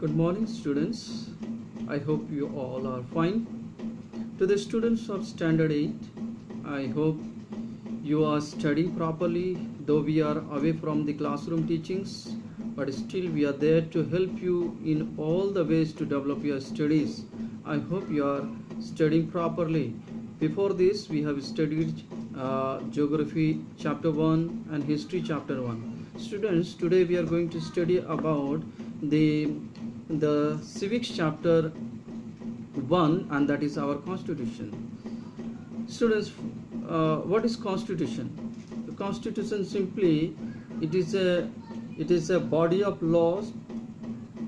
Good morning, students. I hope you all are fine. To the students of Standard 8, I hope you are studying properly, though we are away from the classroom teachings, but still we are there to help you in all the ways to develop your studies. I hope you are studying properly. Before this, we have studied Geography Chapter 1 and History Chapter 1. Students, today we are going to study about the Civics Chapter 1, and that is our Constitution. Students, what is Constitution? The Constitution simply it is a body of laws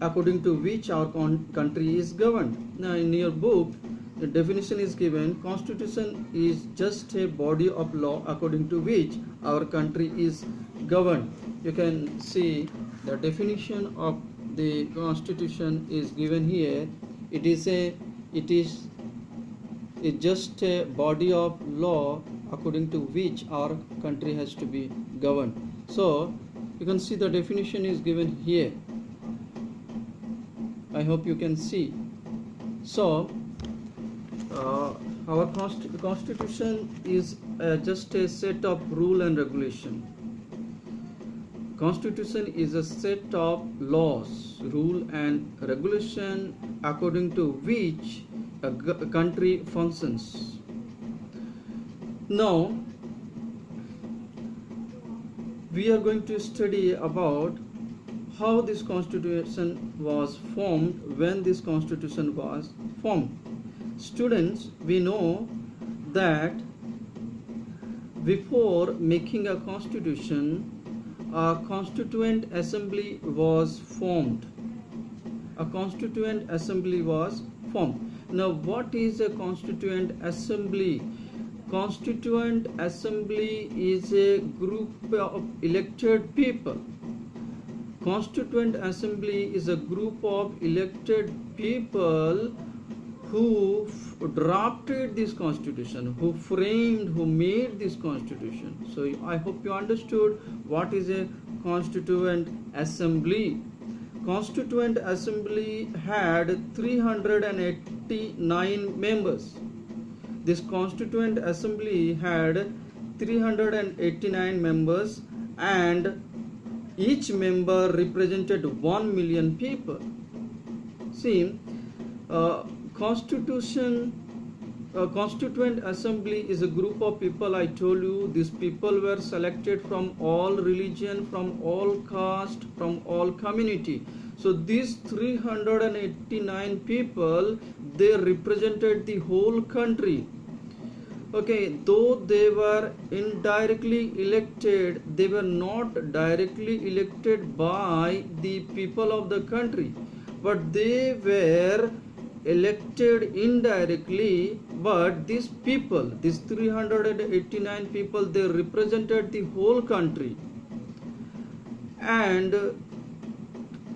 according to which our country is governed. Now, in your book, the definition is given: Constitution is just a body of law according to which our country is governed. You can see the definition of the Constitution is given here. It is just a body of law according to which our country has to be governed. So you can see the definition is given here. I hope you can see. So our Constitution is just a set of rule and regulation. Constitution is a set of laws, rule and regulation according to which a country functions. Now, we are going to study about how this Constitution was formed, when this Constitution was formed. Students, we know that before making a Constitution, a Constituent Assembly was formed. A Constituent Assembly was formed. Now, what is a Constituent Assembly? Constituent Assembly is a group of elected people. Constituent Assembly is a group of elected people who drafted this Constitution, who framed, who made this Constitution. So I hope you understood what is a Constituent Assembly. Constituent Assembly had 389 members. This Constituent Assembly had 389 members, and each member represented 1 million people. See, Constituent Assembly is a group of people. I told you these people were selected from all religion, from all caste, from all community. So these 389 people, they represented the whole country. Okay, though they were indirectly elected, they were not directly elected by the people of the country, but they were elected indirectly. But these people, these 389 people, they represented the whole country. And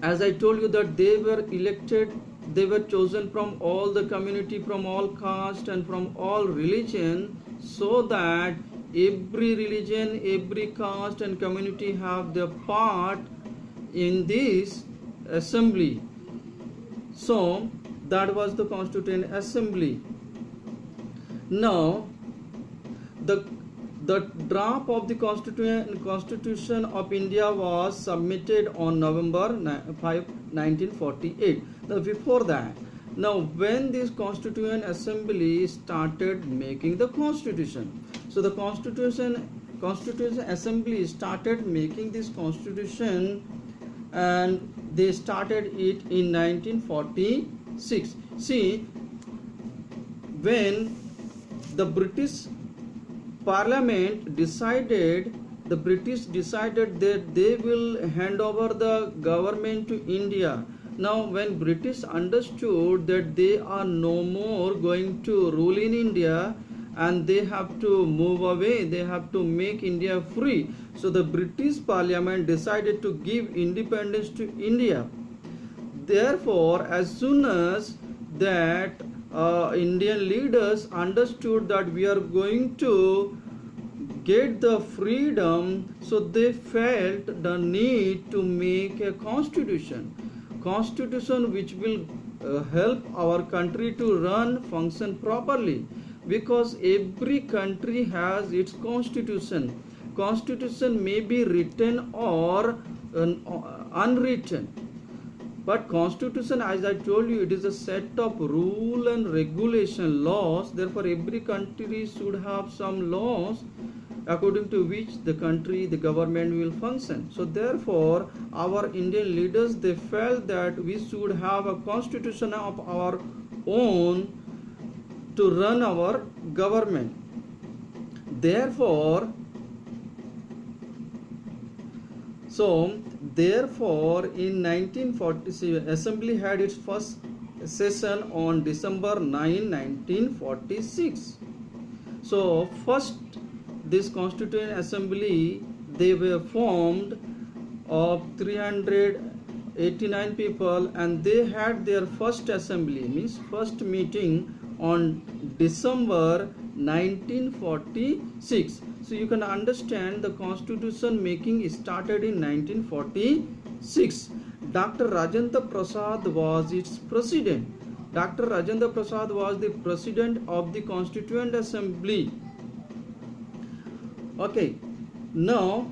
as I told you that they were elected, they were chosen from all the community, from all caste and from all religion, so that every religion, every caste and community have their part in this assembly. So that was the Constituent Assembly. Now, the draft of the Constitution of India was submitted on November 5, 1948. Now, before that, now when this Constituent Assembly started making the Constitution, so the Constitution Assembly started making this Constitution, and they started it in 1946. See, when the British Parliament decided, the British decided that they will hand over the government to India. Now, when British understood that they are no more going to rule in India and they have to move away, they have to make India free, so the British Parliament decided to give independence to India. Therefore, as soon as that Indian leaders understood that we are going to get the freedom, so they felt the need to make a constitution. constitution which will help our country to run function properly, because every country has its constitution. Constitution may be written or unwritten, but constitution, as I told you, it is a set of rule and regulation laws. Therefore every country should have some laws according to which the country, the government will function. So therefore our Indian leaders, they felt that we should have a constitution of our own to run our government. Therefore in 1947, Assembly had its first session on December 9, 1946. So first, this Constituent Assembly, they were formed of 389 people, and they had their first assembly, means first meeting, on December 1946. So you can understand the constitution making started in 1946. Dr. Rajendra Prasad was its president. Dr. Rajendra Prasad was the president of the Constituent Assembly. Okay, now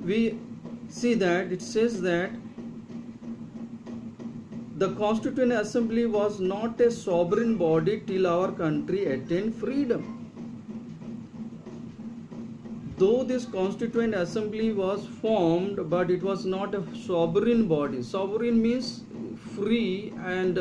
we see that it says that the Constituent Assembly was not a sovereign body till our country attained freedom. Though this Constituent Assembly was formed, but it was not a sovereign body. Sovereign means free and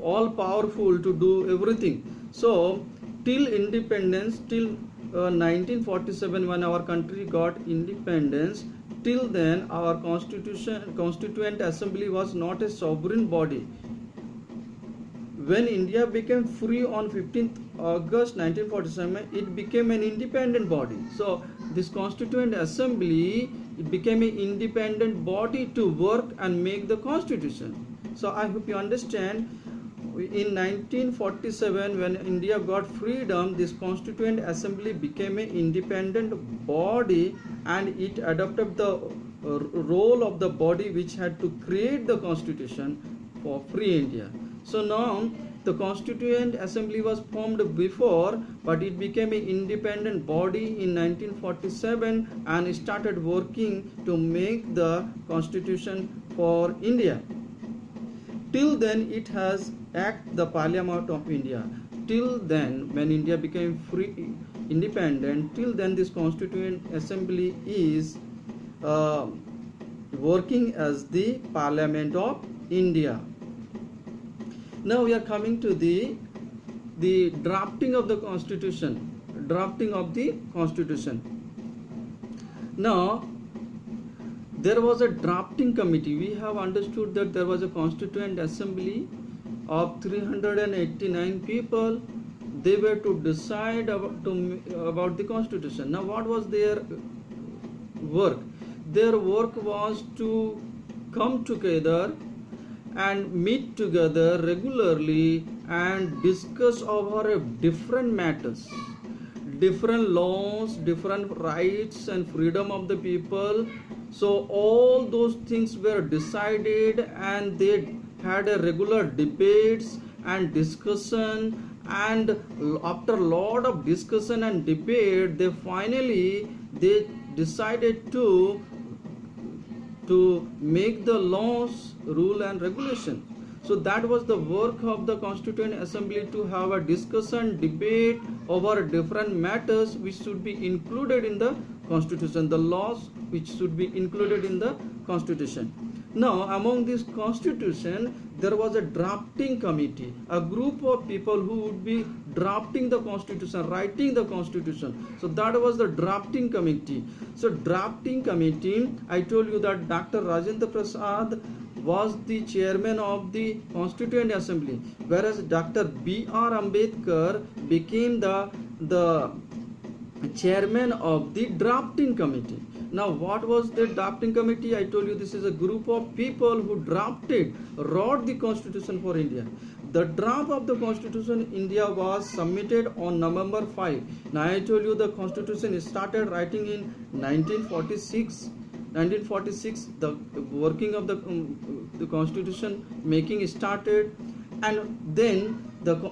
all powerful to do everything. So till independence, till 1947, when our country got independence, till then our Constituent Assembly was not a sovereign body. When India became free on 15th August 1947, it became an independent body. So this Constituent Assembly, it became an independent body to work and make the constitution. So I hope you understand. In 1947, when India got freedom, this Constituent Assembly became an independent body, and it adopted the role of the body which had to create the constitution for free India. So now the Constituent Assembly was formed before, but it became an independent body in 1947 and started working to make the constitution for India. Till then it has acted the Parliament of India. Till then, when India became free, independent, till then this Constituent Assembly is working as the Parliament of India. Now we are coming to the drafting of the constitution. Now there was a drafting committee. We have understood that there was a Constituent Assembly of 389 people. They were to decide about the constitution. Now what was their work? Their work was to come together and meet together regularly and discuss over different matters, different laws, different rights and freedom of the people. So all those things were decided, and they had a regular debates and discussion, and after a lot of discussion and debate, they finally decided to make the laws, rule and regulation. So that was the work of the Constituent Assembly, to have a discussion, debate over different matters which should be included in the constitution, the laws which should be included in the constitution. Now among this constitution, there was a drafting committee, a group of people who would be drafting the constitution, writing the constitution. So that was the drafting committee. So drafting committee, I told you that Dr. Rajendra Prasad was the chairman of the Constituent Assembly, whereas Dr. B.R. Ambedkar became the chairman of the drafting committee. Now what was the drafting committee? I told you this is a group of people who wrote the constitution for India. The draft of the constitution in India was submitted on November 5. Now I told you the constitution started writing in 1946. 1946 the working of the constitution making started, and then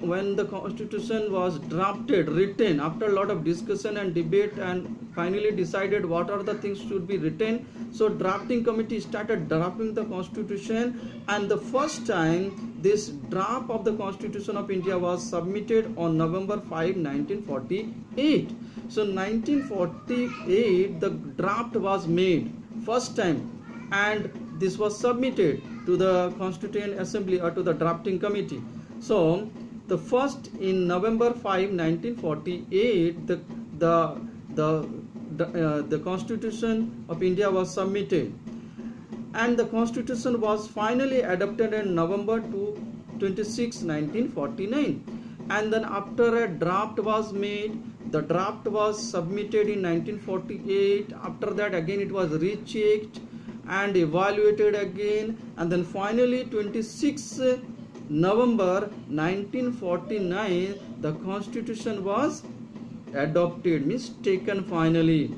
when the constitution was drafted, written after a lot of discussion and debate, and finally decided what are the things should be written. So drafting committee started drafting the constitution, and the first time this draft of the Constitution of India was submitted on November 5, 1948. So 1948 the draft was made first time, and this was submitted to the Constituent Assembly or to the drafting committee. So the first in November 5, 1948 the Constitution of India was submitted, and the Constitution was finally adopted in November 26, 1949. And then after a draft was made, the draft was submitted in 1948. After that again it was rechecked and evaluated again, and then finally 26 November 1949 the Constitution was adopted, means taken finally.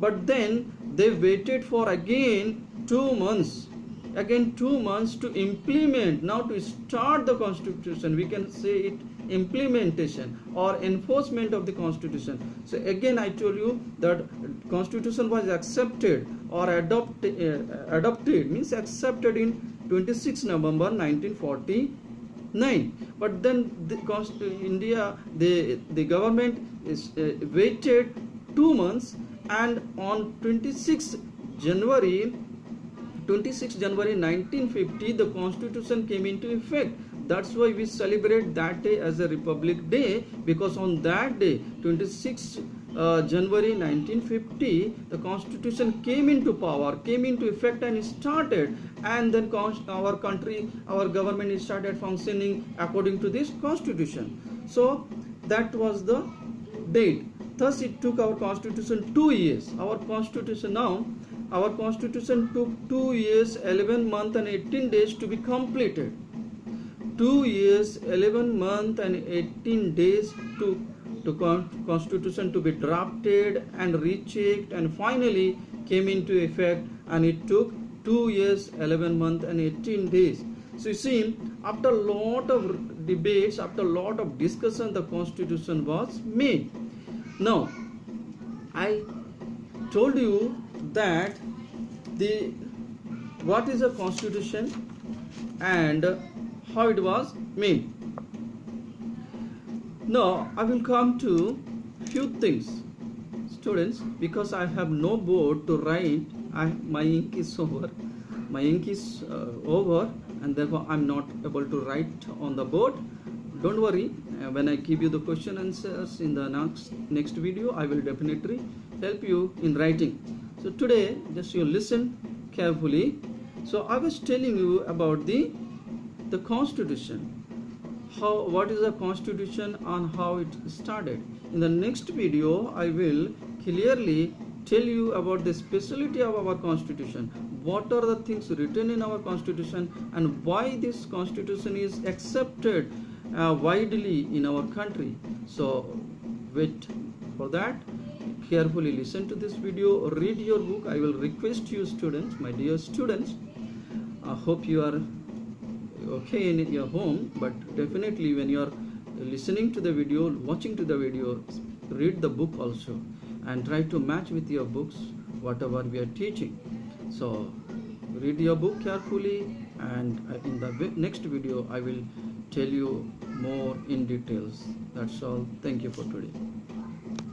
But then they waited for again 2 months, to implement, now to start the Constitution, we can say it implementation or enforcement of the Constitution. So again I told you that Constitution was accepted or adopted means accepted in 26 November 1949. But then the government waited 2 months, and on 26 January 1950 the Constitution came into effect. That's why we celebrate that day as a Republic Day, because on that day 26 January 1950 the Constitution came into power, came into effect and started, and then our government started functioning according to this Constitution. So that was the date. Thus it took our Constitution 2 years. Our Constitution took 2 years, 11 months and 18 days to be completed. 2 years, 11 months and 18 days to Constitution to be drafted and rechecked and finally came into effect, and it took 2 years, 11 months and 18 days. So you see, after a lot of debates, after a lot of discussion, the Constitution was made. Now, I told you that what is a Constitution and how it was made. Now I will come to few things, students, because I have no board to write. My ink is over, and therefore I am not able to write on the board. Don't worry, when I give you the question answers in the next video, I will definitely help you in writing. So today just you listen carefully. So I was telling you about the Constitution, what is a Constitution and how it started. In the next video I will clearly tell you about the speciality of our Constitution, what are the things written in our Constitution, and why this Constitution is accepted widely in our country. So wait for that. Carefully listen to this video, read your book. I will request you students, my dear students, I hope you are okay in your home, but definitely when you are listening to the video, watching to the video, read the book also and try to match with your books whatever we are teaching. So read your book carefully, and in the next video I will tell you more in details. That's all. Thank you for today.